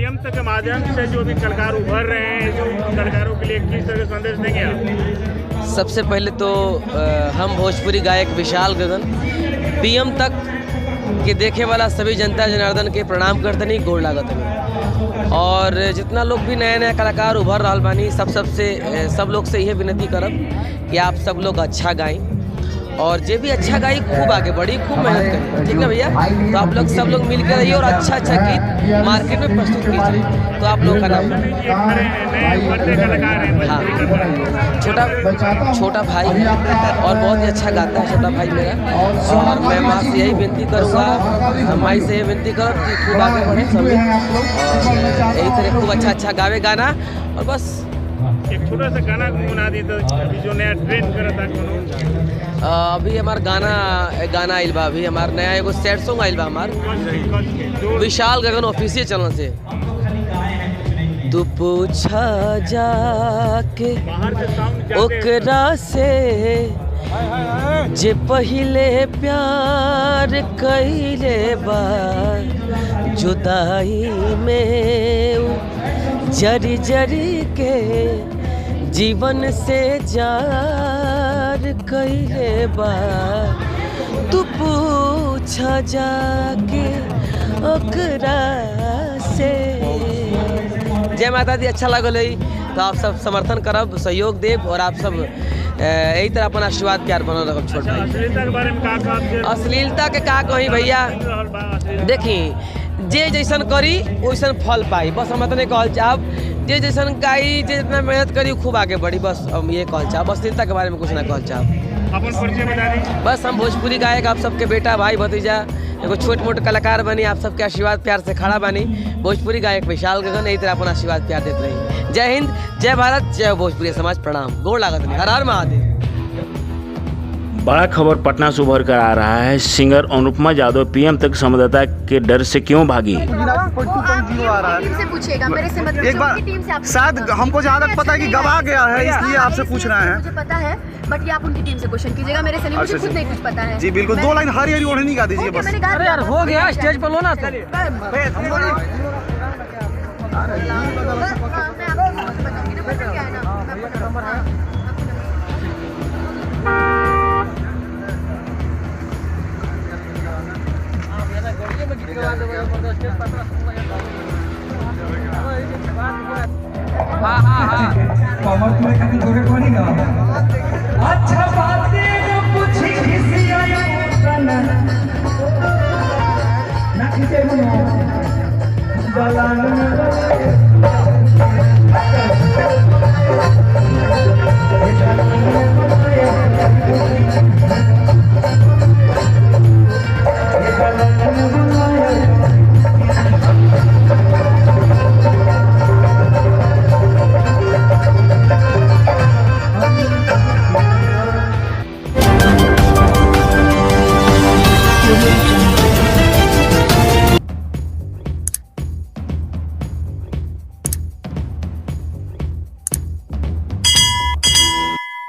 PM तक के माध्यम से जो भी कलाकार उभर रहे हैं, जो कलाकारों के लिए किस तरह संदेश देंगे आप? सबसे पहले तो हम भोजपुरी गायक विशाल गगन पीएम तक के देखे वाला सभी जनता जनार्दन के प्रणाम करतनी, गोड़ लागतनी। और जितना लोग भी नया नया कलाकार उभर रहा बानी, सब लोग से यह विनती करब कि आप सब लोग अच्छा गाएं और जो भी अच्छा गाई खूब आगे बढ़ी, खूब मेहनत करें, ठीक है भैया। तो आप लोग सब लोग मिलकर रहिए और अच्छा अच्छा गीत मार्केट में प्रस्तुत कीजिए। तो आप लोग का नाम हाँ, छोटा भाई है और बहुत ही अच्छा गाता है छोटा भाई मेरा। और मैं माँ से यही विनती करूँगा, माई से यही विनती करूँ कि खूब आगे बढ़े सभी और यही तरह खूब अच्छा अच्छा गावे गाना। और बस एक छोटा सा गाना गुनगुना दी तो अभी जो नया ट्रेंड करता है। अभी हमार गाना आइल बा, अभी हमार नया एगो सैड सॉन्ग आइल बा हमार विशाल गगन ऑफिशियल चैनल से। तू पूछा जाके ओकरा से जे पहिले प्यार कइले बा, जुदाई में जरी जरी के जीवन से जार कइले बा। तू पूछा जाके ओकरा से। जय माता दी। अच्छा लगल है तो आप सब समर्थन करब, सहयोग देव और आप सब यही तरह अपन आशीर्वाद प्यार बनल रखब। छोट भाई अश्लीलता के बारे में का अश्लीलता के का कही भैया, देखी जे जैसन करी वैसन फल पाई। बस हम इतने कहल चाहब, जे जैसन गाई जे जितना मेहनत करी खूब आगे बढ़ी, बस हम ये कहल चाहब। अश्लीलता के बारे में कुछ ना कहल चाहब। अपन परिचय बता दी। बस हम भोजपुरी गायक आप सबके बेटा भाई भतीजा एगो छोट मोट कलाकार बनी, आप सबके आशीर्वाद प्यार से खड़ा बनी। भोजपुरी गायक विशाल गगन यही तरह अपन आशीर्वाद प्यार देते रही। जय हिंद, जय भारत, जय भोजपुरी समाज, प्रणाम, गोड़ लागत नहीं, हर हर महादेव। बड़ा खबर पटना से उभर कर आ रहा है। सिंगर अनुपमा यादव पीएम तक संवाददाता के डर से क्यों भागी? एक बार शायद हमको जहाँ तक पता है कि गवा गया है, इसलिए आपसे पूछ रहे हैं। मुझे पता है बट ये आप उनकी टीम से क्वेश्चन कीजिएगा, मेरे से नहीं, मुझे खुद नहीं कुछ पता है। जी बिल्कुल, 2 लाइन हरी हरी ओढ़नी गा दीजिए बस। अरे यार हो गया, स्टेज पर लो ना। अच्छा बातें पूछी ना